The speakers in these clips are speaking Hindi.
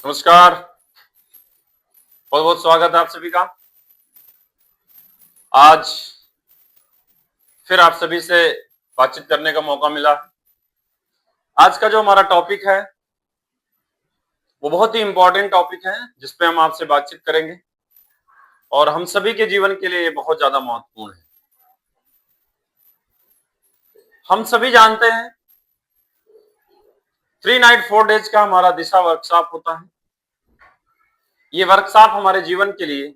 नमस्कार। बहुत बहुत स्वागत है आप सभी का। आज फिर आप सभी से बातचीत करने का मौका मिला। आज का जो हमारा टॉपिक है वो बहुत ही इंपॉर्टेंट टॉपिक है जिसपे हम आपसे बातचीत करेंगे और हम सभी के जीवन के लिए ये बहुत ज्यादा महत्वपूर्ण है। हम सभी जानते हैं 3 नाइट 4 डेज का हमारा दिशा वर्कशॉप होता है। ये वर्कशॉप हमारे जीवन के लिए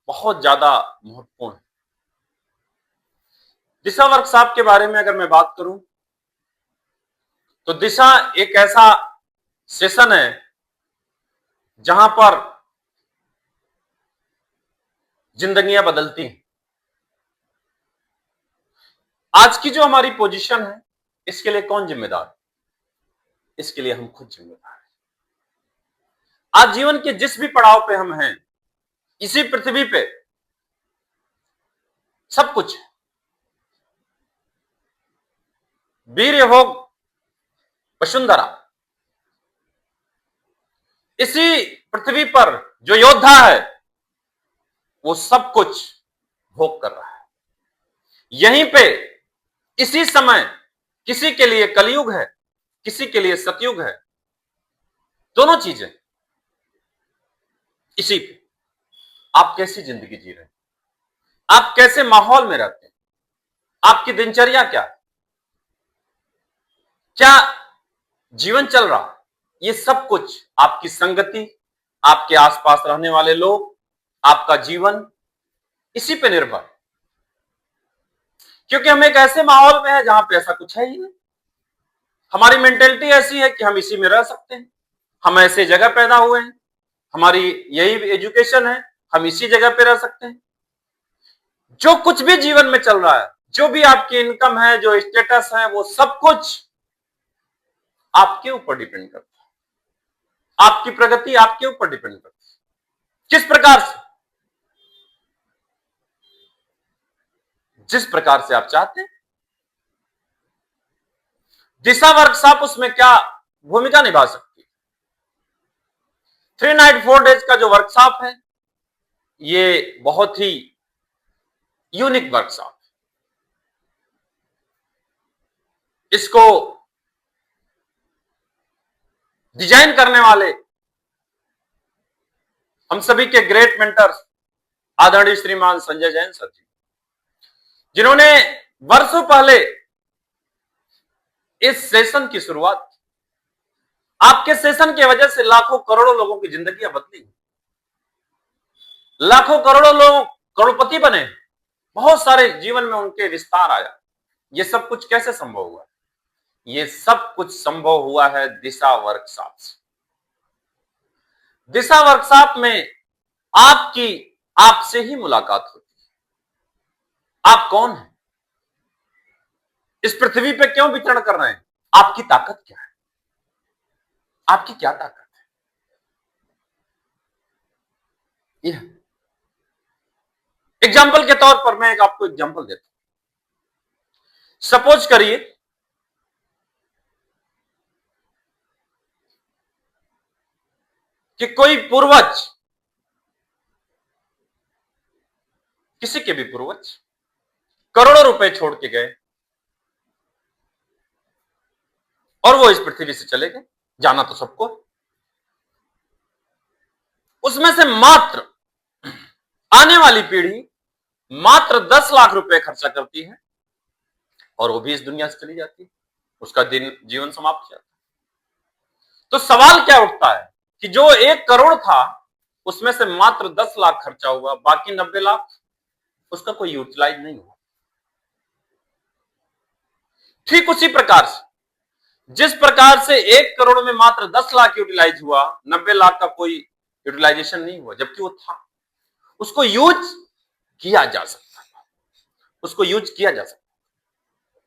बहुत ज्यादा महत्वपूर्ण है। दिशा वर्कशॉप के बारे में अगर मैं बात करूं तो दिशा एक ऐसा सेशन है जहां पर जिंदगियां बदलती हैं। आज की जो हमारी पोजीशन है इसके लिए कौन जिम्मेदार है? इसके लिए हम खुद जिम्मेदार हैं। आज जीवन के जिस भी पड़ाव पे हम हैं, इसी पृथ्वी पे सब कुछ है। वीर हो वसुंधरा, इसी पृथ्वी पर जो योद्धा है वो सब कुछ भोग कर रहा है। यहीं पे इसी समय किसी के लिए कलयुग है, किसी के लिए सतयुग है। दोनों चीजें इसी पे। आप कैसी जिंदगी जी रहे हैं, आप कैसे माहौल में रहते हैं, आपकी दिनचर्या क्या है, क्या जीवन चल रहा है, ये सब कुछ आपकी संगति, आपके आसपास रहने वाले लोग, आपका जीवन इसी पे निर्भर है। क्योंकि हम एक ऐसे माहौल में है जहां पे ऐसा कुछ है ही नहीं। हमारी मेंटेलिटी ऐसी है कि हम इसी में रह सकते हैं, हम ऐसे जगह पैदा हुए हैं, हमारी यही एजुकेशन है, हम इसी जगह पे रह सकते हैं। जो कुछ भी जीवन में चल रहा है, जो भी आपकी इनकम है, जो स्टेटस है, वो सब कुछ आपके ऊपर डिपेंड करता है। आपकी प्रगति आपके ऊपर डिपेंड करती है। किस प्रकार से, जिस प्रकार से आप चाहते हैं। दिशा वर्कशॉप उसमें क्या भूमिका निभा सकती है? 3 नाइट 4 डेज का जो वर्कशॉप है ये बहुत ही यूनिक वर्कशॉप है। इसको डिजाइन करने वाले हम सभी के ग्रेट मेंटर्स आदरणीय श्रीमान संजय जैन सर जी, जिन्होंने वर्षों पहले इस सेशन की शुरुआत की। आपके सेशन की वजह से लाखों करोड़ों लोगों की जिंदगियां बदली, लाखों करोड़ों लोग करोड़पति बने, बहुत सारे जीवन में उनके विस्तार आया। ये सब कुछ कैसे संभव हुआ? ये सब कुछ संभव हुआ है दिशा वर्कशॉप से। दिशा वर्कशॉप में आपकी आपसे ही मुलाकात होती है। आप कौन हैं, इस पृथ्वी पे क्यों विचरण कर रहे हैं, आपकी ताकत क्या है, आपकी क्या ताकत है। यह एग्जाम्पल के तौर पर मैं आपको एग्जाम्पल देता हूं। सपोज करिए कि कोई पूर्वज, किसी के भी पूर्वज करोड़ों रुपए छोड़ के गए और वो इस पृथ्वी से चले गए। जाना तो सबको, उसमें से मात्र आने वाली पीढ़ी मात्र 10 लाख रुपए खर्चा करती है और वो भी इस दुनिया से चली जाती है, उसका दिन जीवन समाप्त हो जाता है। तो सवाल क्या उठता है कि जो 1 करोड़ था उसमें से मात्र 10 लाख खर्चा हुआ, बाकी 90 लाख उसका कोई यूटिलाइज नहीं हुआ। ठीक उसी प्रकार से जिस प्रकार से 1 करोड़ में मात्र 10 लाख यूटिलाइज हुआ, 90 लाख का कोई यूटिलाइजेशन नहीं हुआ, जबकि वो था। उसको यूज किया जा सकता था, उसको यूज किया जा सकता,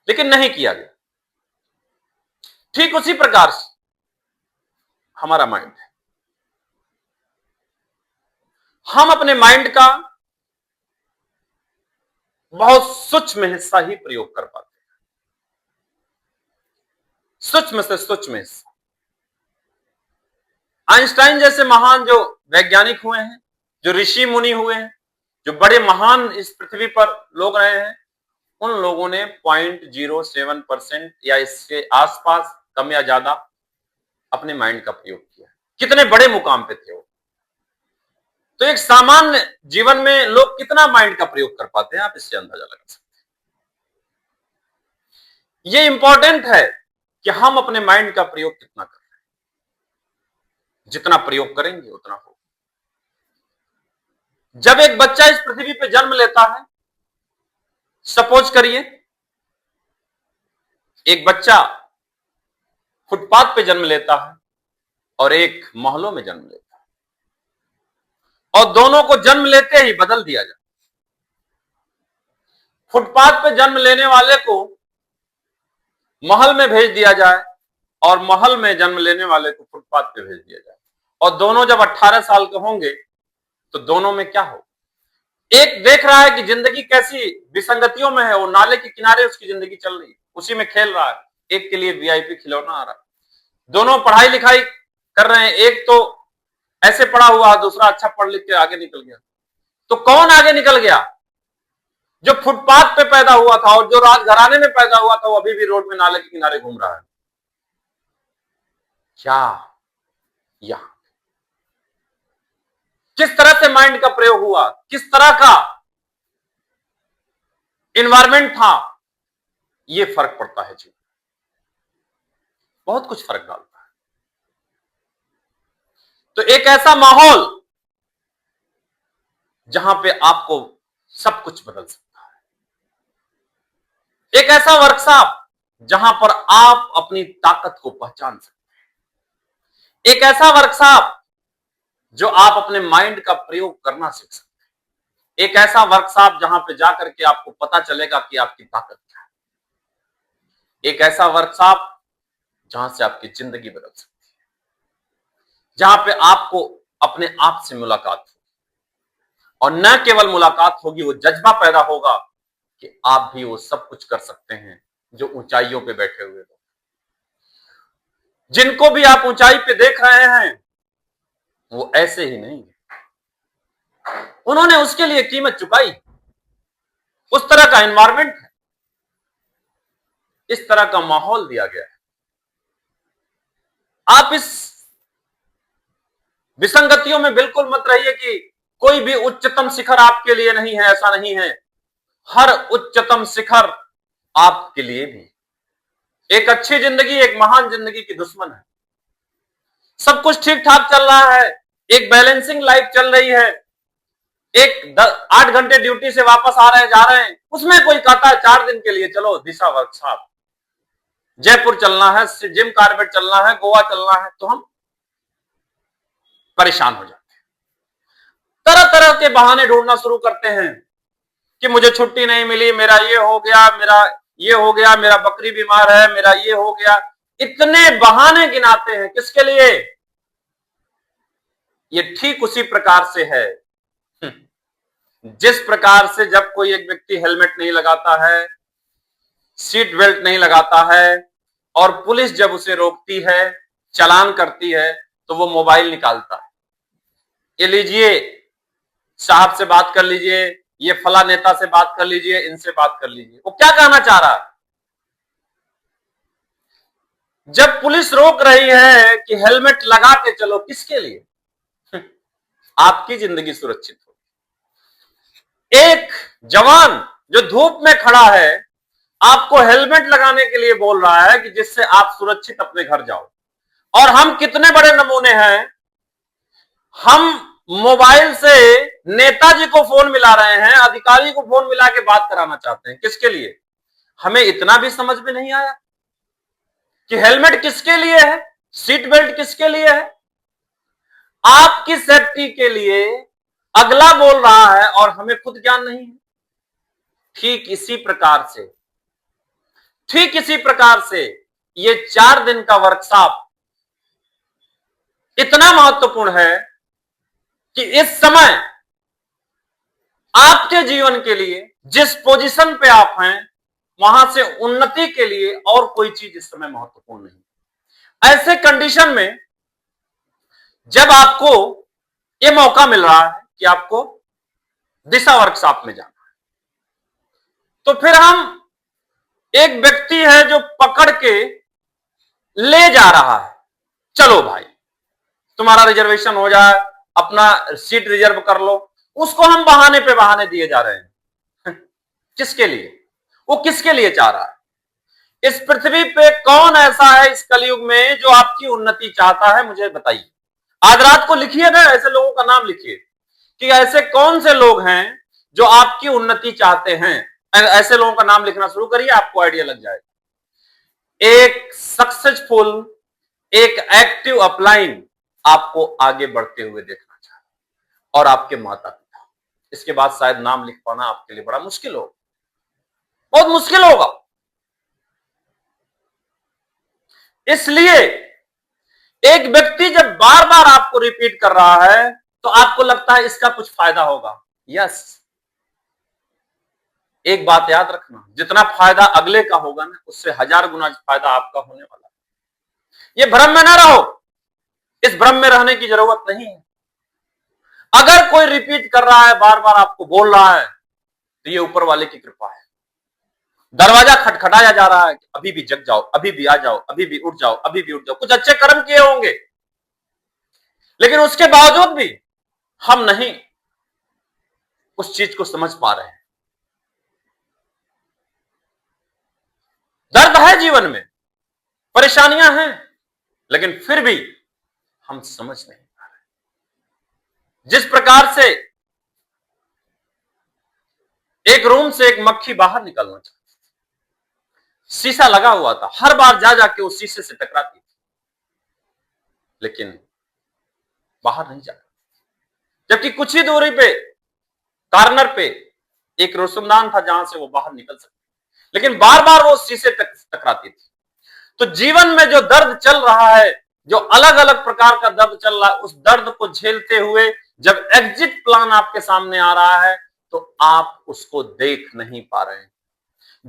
लेकिन नहीं किया गया। ठीक उसी प्रकार से हमारा माइंड है। हम अपने माइंड का बहुत सूक्ष्म हिस्सा ही प्रयोग कर पाते हैं, सूक्ष्म से सूक्ष्म हिस्सा। आइंस्टाइन जैसे महान जो वैज्ञानिक हुए हैं, जो ऋषि मुनि हुए हैं, जो बड़े महान इस पृथ्वी पर लोग रहे हैं, उन लोगों ने 0.07% या इसके आसपास, कम या ज्यादा, अपने माइंड का प्रयोग किया। कितने बड़े मुकाम पे थे वो। तो एक सामान्य जीवन में लोग कितना माइंड का प्रयोग कर पाते हैं, आप इससे अंदाजा लगा सकते हैं। ये इंपॉर्टेंट है कि हम अपने माइंड का प्रयोग कितना कर रहे हैं। जितना प्रयोग करेंगे उतना हो। जब एक बच्चा इस पृथ्वी पे जन्म लेता है, सपोज करिए एक बच्चा फुटपाथ पे जन्म लेता है और एक मोहल्लों में जन्म लेता है, और दोनों को जन्म लेते ही बदल दिया जाए। फुटपाथ पे जन्म लेने वाले को महल में भेज दिया जाए और महल में जन्म लेने वाले को फुटपाथ पे भेज दिया जाए, और दोनों जब 18 साल के होंगे तो दोनों में क्या हो। एक देख रहा है कि जिंदगी कैसी विसंगतियों में है, वो नाले के किनारे उसकी जिंदगी चल रही है, उसी में खेल रहा है। एक के लिए वीआईपी खिलौना आ रहा है। दोनों पढ़ाई लिखाई कर रहे हैं, एक तो ऐसे पढ़ा हुआ, दूसरा अच्छा पढ़ लिख के आगे निकल गया। तो कौन आगे निकल गया? जो फुटपाथ पे पैदा हुआ था और जो राजघराने में पैदा हुआ था, वो अभी भी रोड में नाले के किनारे घूम रहा है। क्या यहां किस तरह से माइंड का प्रयोग हुआ, किस तरह का एनवायरमेंट था, यह फर्क पड़ता है जी, बहुत कुछ फर्क डालता है। तो एक ऐसा माहौल जहां पे आपको सब कुछ बदल सकता है, एक ऐसा वर्कशॉप जहां पर आप अपनी ताकत को पहचान सकते हैं, एक ऐसा वर्कशॉप जो आप अपने माइंड का प्रयोग करना सीख सकते हैं, एक ऐसा वर्कशॉप जहां पे जाकर के आपको पता चलेगा कि आपकी ताकत क्या है, एक ऐसा वर्कशॉप जहां से आपकी जिंदगी बदल सकती है, जहां पे आपको अपने आप से मुलाकात होगी, और न केवल मुलाकात होगी, वो जज्बा पैदा होगा कि आप भी वो सब कुछ कर सकते हैं जो ऊंचाइयों पे बैठे हुए लोग। जिनको भी आप ऊंचाई पे देख रहे हैं वो ऐसे ही नहीं है, उन्होंने उसके लिए कीमत चुकाई। उस तरह का एनवायरमेंट है, इस तरह का माहौल दिया गया है। आप इस विसंगतियों में बिल्कुल मत रहिए कि कोई भी उच्चतम शिखर आपके लिए नहीं है, ऐसा नहीं है। हर उच्चतम शिखर आपके लिए भी एक अच्छी जिंदगी, एक महान जिंदगी की दुश्मन है। सब कुछ ठीक ठाक चल रहा है, एक बैलेंसिंग लाइफ चल रही है, एक 8 घंटे ड्यूटी से वापस आ रहे हैं, जा रहे हैं, उसमें कोई कहता है 4 दिन के लिए चलो दिशा वर्कशॉप, जयपुर चलना है, जिम कार्बेट चलना है, गोवा चलना है, तो हम परेशान हो जाते हैं। तरह तरह के बहाने ढूंढना शुरू करते हैं कि मुझे छुट्टी नहीं मिली, मेरा ये हो गया, मेरा ये हो गया, मेरा बकरी बीमार है, मेरा ये हो गया। इतने बहाने गिनाते हैं, किसके लिए? ये ठीक उसी प्रकार से है जिस प्रकार से जब कोई एक व्यक्ति हेलमेट नहीं लगाता है, सीट बेल्ट नहीं लगाता है, और पुलिस जब उसे रोकती है, चालान करती है, तो वो मोबाइल निकालता है, ये लीजिए साहब से बात कर लीजिए, ये फला नेता से बात कर लीजिए, इनसे बात कर लीजिए। वो क्या कहना चाह रहा है? जब पुलिस रोक रही है कि हेलमेट लगा के चलो, किसके लिए? आपकी जिंदगी सुरक्षित हो। एक जवान जो धूप में खड़ा है आपको हेलमेट लगाने के लिए बोल रहा है कि जिससे आप सुरक्षित अपने घर जाओ। और हम कितने बड़े नमूने हैं, हम मोबाइल से नेताजी को फोन मिला रहे हैं, अधिकारी को फोन मिला के बात कराना चाहते हैं, किसके लिए? हमें इतना भी समझ में नहीं आया कि हेलमेट किसके लिए है, सीट बेल्ट किसके लिए है? आपकी सेफ्टी के लिए अगला बोल रहा है और हमें खुद ज्ञान नहीं है। ठीक इसी प्रकार से ये 4 दिन का वर्कशॉप इतना महत्वपूर्ण है कि इस समय आपके जीवन के लिए जिस पोजीशन पे आप हैं, वहां से उन्नति के लिए और कोई चीज इस समय महत्वपूर्ण नहीं। ऐसे कंडीशन में जब आपको ये मौका मिल रहा है कि आपको दिशा वर्कशॉप में जाना है, तो फिर हम एक व्यक्ति है जो पकड़ के ले जा रहा है, चलो भाई तुम्हारा रिजर्वेशन हो जाए, अपना सीट रिजर्व कर लो, उसको हम बहाने पे बहाने दिए जा रहे हैं। किसके लिए? वो किसके लिए चाह रहा है? इस पृथ्वी पे कौन ऐसा है इस कलयुग में जो आपकी उन्नति चाहता है? मुझे बताइए। आज रात को लिखिए ना, ऐसे लोगों का नाम लिखिए कि ऐसे कौन से लोग हैं जो आपकी उन्नति चाहते हैं। ऐसे लोगों का नाम लिखना शुरू करिए, आपको आइडिया लग जाएगा। एक सक्सेसफुल, एक एक्टिव अपलाइन आपको आगे बढ़ते हुए देखना चाहिए, और आपके माता पिता। इसके बाद शायद नाम लिख पाना आपके लिए बड़ा मुश्किल होगा, बहुत मुश्किल होगा। इसलिए एक व्यक्ति जब बार बार आपको रिपीट कर रहा है तो आपको लगता है इसका कुछ फायदा होगा। यस, एक बात याद रखना, जितना फायदा अगले का होगा ना, उससे 1000 गुना फायदा आपका होने वाला है। ये भ्रम में ना रहो, इस भ्रम में रहने की जरूरत नहीं है। अगर कोई रिपीट कर रहा है, बार बार आपको बोल रहा है, तो ये ऊपर वाले की कृपा है। दरवाजा खटखटाया जा रहा है कि अभी भी जग जाओ, अभी भी आ जाओ, अभी भी उठ जाओ, अभी भी उठ जाओ। कुछ अच्छे कर्म किए होंगे, लेकिन उसके बावजूद भी हम नहीं उस चीज को समझ पा रहे हैं। दर्द है जीवन में, परेशानियां हैं, लेकिन फिर भी हम समझ नहीं पा रहे। जिस प्रकार से एक रूम से एक मक्खी बाहर निकलना चाहती, शीशा लगा हुआ था, हर बार जा जाके उस शीशे से टकराती थी, लेकिन बाहर नहीं जा रहा। जबकि कुछ ही दूरी पे, कॉर्नर पे एक रोशनदान था जहां से वो बाहर निकल सकती, लेकिन बार बार वो शीशे टकराती थी। तो जीवन में जो दर्द चल रहा है, जो अलग अलग प्रकार का दर्द चल रहा है, उस दर्द को झेलते हुए जब एग्जिट प्लान आपके सामने आ रहा है तो आप उसको देख नहीं पा रहे हैं।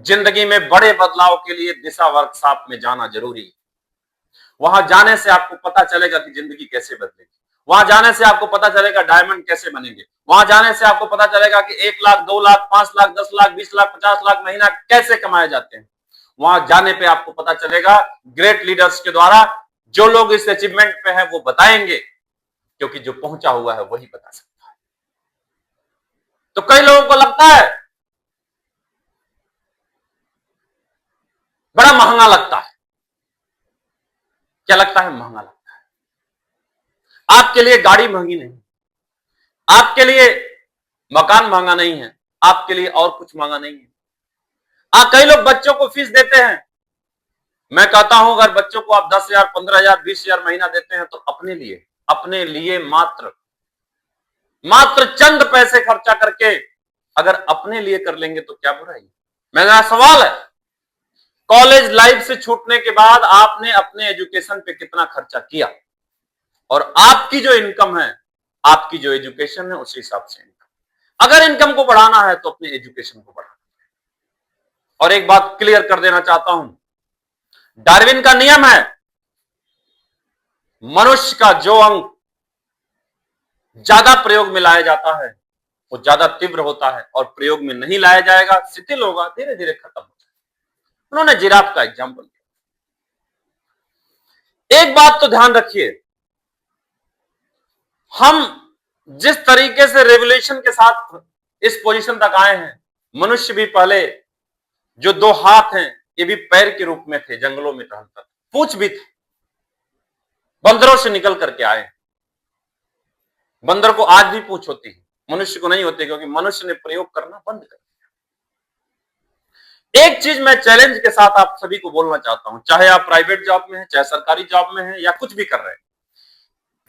जिंदगी में बड़े बदलाव के लिए दिशा वर्कशॉप में जाना जरूरी है। वहां जाने से आपको पता चलेगा कि जिंदगी कैसे बदलेगी। वहां जाने से आपको पता चलेगा डायमंड कैसे बनेंगे। वहां जाने से आपको पता चलेगा कि 1 लाख, 2 लाख, 5 लाख, 10 लाख, 20 लाख, 50 लाख महीना कैसे कमाए जाते हैं। वहां जाने पे आपको पता चलेगा ग्रेट लीडर्स के द्वारा, जो लोग इस अचीवमेंट पे हैं वो बताएंगे, क्योंकि जो पहुंचा हुआ है वही बता सकता है। तो कई लोगों को लगता है बड़ा महंगा लगता है। क्या लगता है? महंगा लगता है। आपके लिए गाड़ी महंगी नहीं, आपके लिए मकान महंगा नहीं है, आपके लिए और कुछ महंगा नहीं है। कई लोग बच्चों को फीस देते हैं। मैं कहता हूं अगर बच्चों को आप 10,000, 15,000, 20,000 महीना देते हैं तो अपने लिए मात्र चंद पैसे खर्चा करके अगर अपने लिए कर लेंगे तो क्या बुराई। मेरा सवाल है, कॉलेज लाइफ से छूटने के बाद आपने अपने एजुकेशन पे कितना खर्चा किया, और आपकी जो इनकम है, आपकी जो एजुकेशन है, उस हिसाब से इनकम। अगर इनकम को बढ़ाना है तो अपने एजुकेशन को बढ़ाना। और एक बात क्लियर कर देना चाहता हूं, डार्विन का नियम है, मनुष्य का जो अंग ज्यादा प्रयोग में लाया जाता है वो ज्यादा तीव्र होता है, और प्रयोग में नहीं लाया जाएगा, शिथिल होगा, धीरे धीरे खत्म हो जाएगा। उन्होंने जिराफ का एग्जाम्पल दिया। एक बात तो ध्यान रखिए, हम जिस तरीके से रेवोल्यूशन के साथ इस पोजीशन तक आए हैं, मनुष्य भी पहले जो 2 हाथ हैं ये भी पैर के रूप में थे, जंगलों में टहलता था, पूंछ भी थी, बंदरों से निकल करके आए। बंदर को आज भी पूंछ होती है, मनुष्य को नहीं होती, क्योंकि मनुष्य ने प्रयोग करना बंद कर दिया। एक चीज मैं चैलेंज के साथ आप सभी को बोलना चाहता हूं, चाहे आप प्राइवेट जॉब में हैं, चाहे सरकारी जॉब में हैं, या कुछ भी कर रहे हैं,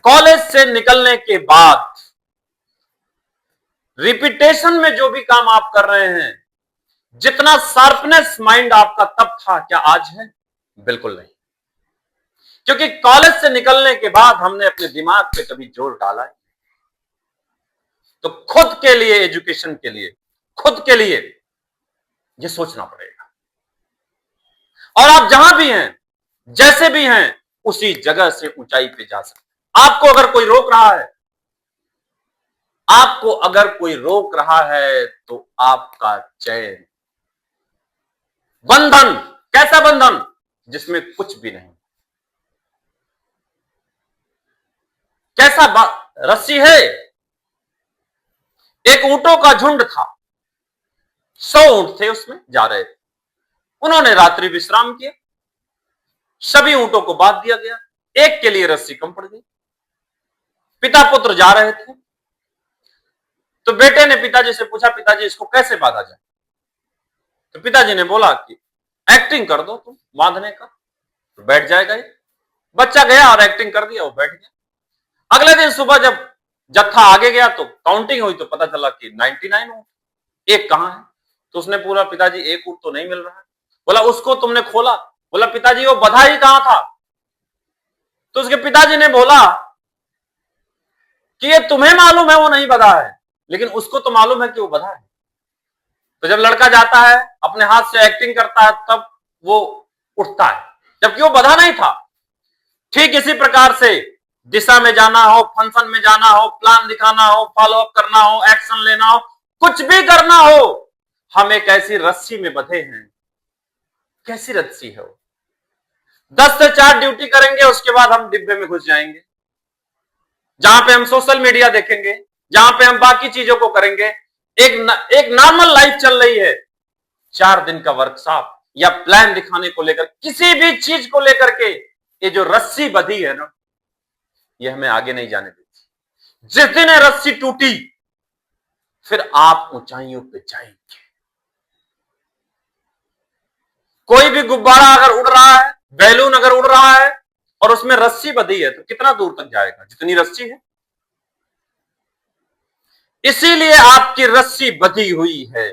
कॉलेज से निकलने के बाद रिपीटेशन में जो भी काम आप कर रहे हैं, जितना शार्पनेस माइंड आपका तब था, क्या आज है? बिल्कुल नहीं। क्योंकि कॉलेज से निकलने के बाद हमने अपने दिमाग पे कभी जोर डाला है। तो खुद के लिए, एजुकेशन के लिए, खुद के लिए ये सोचना पड़ेगा। और आप जहां भी हैं, जैसे भी हैं, उसी जगह से ऊंचाई पे जा सकते हैं। आपको अगर कोई रोक रहा है, आपको अगर कोई रोक रहा है तो आपका चैन, बंधन, कैसा बंधन जिसमें कुछ भी नहीं, कैसा रस्सी है। एक ऊंटों का झुंड था, 100 ऊंट थे, उसमें जा रहे थे, उन्होंने रात्रि विश्राम किया, सभी ऊंटों को बांध दिया गया, एक के लिए रस्सी कम पड़ गई। पिता पुत्र जा रहे थे, तो बेटे ने पिताजी से पूछा, पिताजी इसको कैसे बांधा जाए? तो पिताजी ने बोला कि एक्टिंग कर दो तुम बांधने का, तो बैठ जाएगा ये। बच्चा गया और एक्टिंग कर दिया, वो बैठ गया। अगले दिन सुबह जब जत्था आगे गया तो काउंटिंग हुई तो पता चला कि 99 ऊंट, एक कहां है? तो उसने पूरा, पिताजी एक ऊंट तो नहीं मिल रहा है। बोला उसको तुमने खोला? बोला पिताजी वो बधा ही कहां था? तो उसके पिताजी ने बोला कि ये तुम्हें मालूम है वो नहीं बधा है, लेकिन उसको तो मालूम है कि वो बधा है। तो जब लड़का जाता है अपने हाथ से एक्टिंग करता है तब वो उठता है, जबकि वो बधा नहीं था। ठीक इसी प्रकार से दिशा में जाना हो, फंक्शन में जाना हो, प्लान दिखाना हो, फॉलो अप करना हो, एक्शन लेना हो, कुछ भी करना हो, हम एक ऐसी रस्सी में बंधे हैं। कैसी रस्सी है वो? 10 से 4 ड्यूटी करेंगे, उसके बाद हम डिब्बे में घुस जाएंगे, जहां पे हम सोशल मीडिया देखेंगे, जहां पे हम बाकी चीजों को करेंगे। एक नॉर्मल लाइफ चल रही है, 4 दिन का वर्कशॉप या प्लान दिखाने को लेकर, किसी भी चीज को लेकर के ये जो रस्सी बंधी है ना, ये हमें आगे नहीं जाने देती। जिस दिन ये रस्सी टूटी, फिर आप ऊंचाइयों पे जाएंगे। कोई भी गुब्बारा अगर उड़ रहा है, बैलून अगर उड़ रहा है और उसमें रस्सी बंधी है, तो कितना दूर तक जाएगा? जितनी रस्सी है। इसीलिए आपकी रस्सी बंधी हुई है।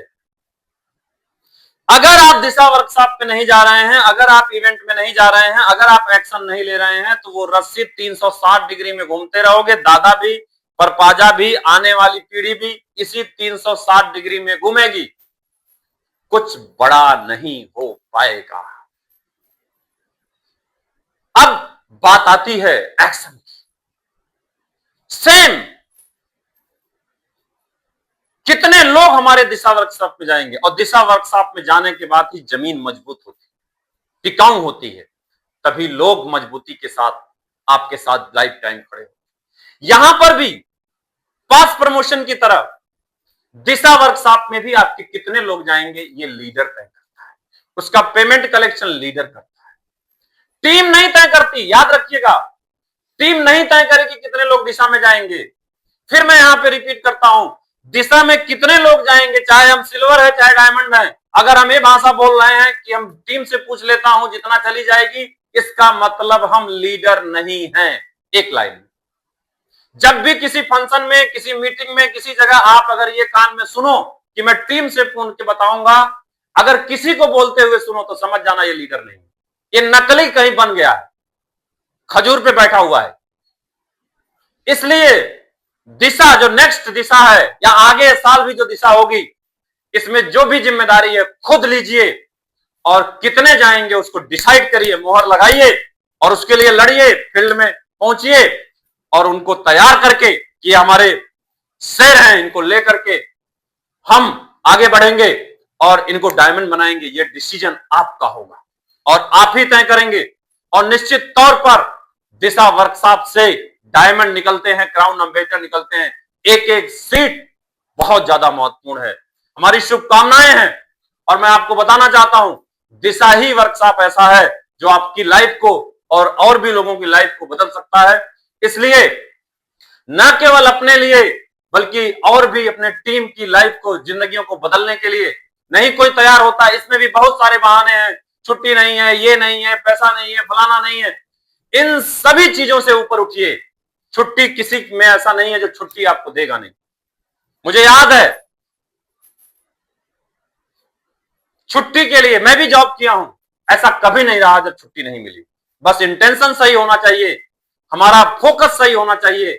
अगर आप दिशा वर्कशॉप पे नहीं जा रहे हैं, अगर आप इवेंट में नहीं जा रहे हैं, अगर आप एक्शन नहीं ले रहे हैं, तो वो रस्सी 360 डिग्री में घूमते रहोगे। दादा भी, परपाजा भी, आने वाली पीढ़ी भी इसी 360 डिग्री में घूमेगी, कुछ बड़ा नहीं हो पाएगा। अब बात आती है एक्शन की। सेम कितने लोग हमारे दिशा वर्कशॉप में जाएंगे, और दिशा वर्कशॉप में जाने के बाद ही जमीन मजबूत होती है, टिकाऊ होती है, तभी लोग मजबूती के साथ आपके साथ लाइफ टाइम खड़े हो। यहां पर भी पास प्रमोशन की तरह दिशा वर्कशॉप में भी आपके कितने लोग जाएंगे, ये लीडर तय करता है। उसका पेमेंट कलेक्शन लीडर करता है, टीम नहीं तय करती। याद रखिएगा, टीम नहीं तय करेगी कितने लोग दिशा में जाएंगे। फिर मैं यहां पे रिपीट करता हूं, दिशा में कितने लोग जाएंगे, चाहे हम सिल्वर है चाहे डायमंड है, अगर हम ये भाषा बोल रहे हैं कि हम टीम से पूछ लेता हूं जितना चली जाएगी, इसका मतलब हम लीडर नहीं हैं। एक लाइन में, जब भी किसी फंक्शन में, किसी मीटिंग में, किसी जगह आप अगर ये कान में सुनो कि मैं टीम से पूछ के बताऊंगा, अगर किसी को बोलते हुए सुनो तो समझ जाना ये लीडर नहीं है, ये नकली कहीं बन गया है, खजूर पे बैठा हुआ है। इसलिए दिशा, जो नेक्स्ट दिशा है या आगे साल भी जो दिशा होगी, इसमें जो भी जिम्मेदारी है खुद लीजिए, और कितने जाएंगे उसको डिसाइड करिए, मोहर लगाइए, और उसके लिए लड़िए, फील्ड में पहुंचिए, और उनको तैयार करके कि हमारे शेर हैं, इनको लेकर के हम आगे बढ़ेंगे और इनको डायमंड बनाएंगे। ये डिसीजन आपका होगा और आप ही तय करेंगे। और निश्चित तौर पर दिशा वर्कशॉप से डायमंड निकलते हैं, क्राउन अम्बेसडर निकलते हैं, एक एक सीट बहुत ज्यादा महत्वपूर्ण है। हमारी शुभकामनाएं हैं, और मैं आपको बताना चाहता हूं, दिशा ही वर्कशॉप ऐसा है जो आपकी लाइफ को और भी लोगों की लाइफ को बदल सकता है। इसलिए न केवल अपने लिए बल्कि और भी अपने टीम की लाइफ को, जिंदगियों को बदलने के लिए नहीं कोई तैयार होता। इसमें भी बहुत सारे बहाने हैं, छुट्टी नहीं है, ये नहीं है, पैसा नहीं है, फलाना नहीं है। इन सभी चीजों से ऊपर उठिए। छुट्टी किसी में ऐसा नहीं है जो छुट्टी आपको देगा नहीं। मुझे याद है, छुट्टी के लिए मैं भी जॉब किया हूं, ऐसा कभी नहीं रहा जब छुट्टी नहीं मिली। बस इंटेंशन सही होना चाहिए, हमारा फोकस सही होना चाहिए।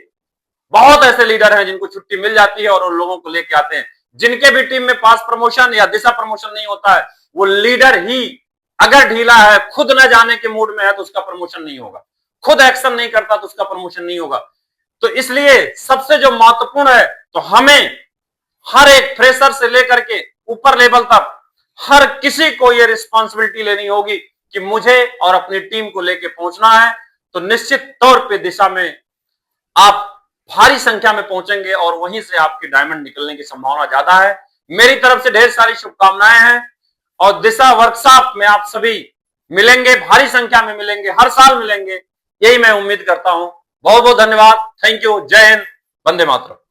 बहुत ऐसे लीडर हैं जिनको छुट्टी मिल जाती है और उन लोगों को लेके आते हैं। जिनके भी टीम में पास प्रमोशन या दिशा प्रमोशन नहीं होता है, वो लीडर ही अगर ढीला है, खुद न जाने के मूड में है, तो उसका प्रमोशन नहीं होगा। खुद एक्शन नहीं करता तो उसका प्रमोशन नहीं होगा। तो इसलिए सबसे जो महत्वपूर्ण है, तो हमें हर एक फ्रेशर से लेकर के ऊपर लेवल तक हर किसी को यह रिस्पॉन्सिबिलिटी लेनी होगी कि मुझे और अपनी टीम को लेके पहुंचना है। तो निश्चित तौर पे दिशा में आप भारी संख्या में पहुंचेंगे और वहीं से आपके डायमंड निकलने की संभावना ज्यादा है। मेरी तरफ से ढेर सारी शुभकामनाएं हैं और दिशा वर्कशॉप में आप सभी मिलेंगे, भारी संख्या में मिलेंगे, हर साल मिलेंगे, यही मैं उम्मीद करता हूं। बहुत बहुत धन्यवाद। Thank you. जय हिंद। वंदे मातरम।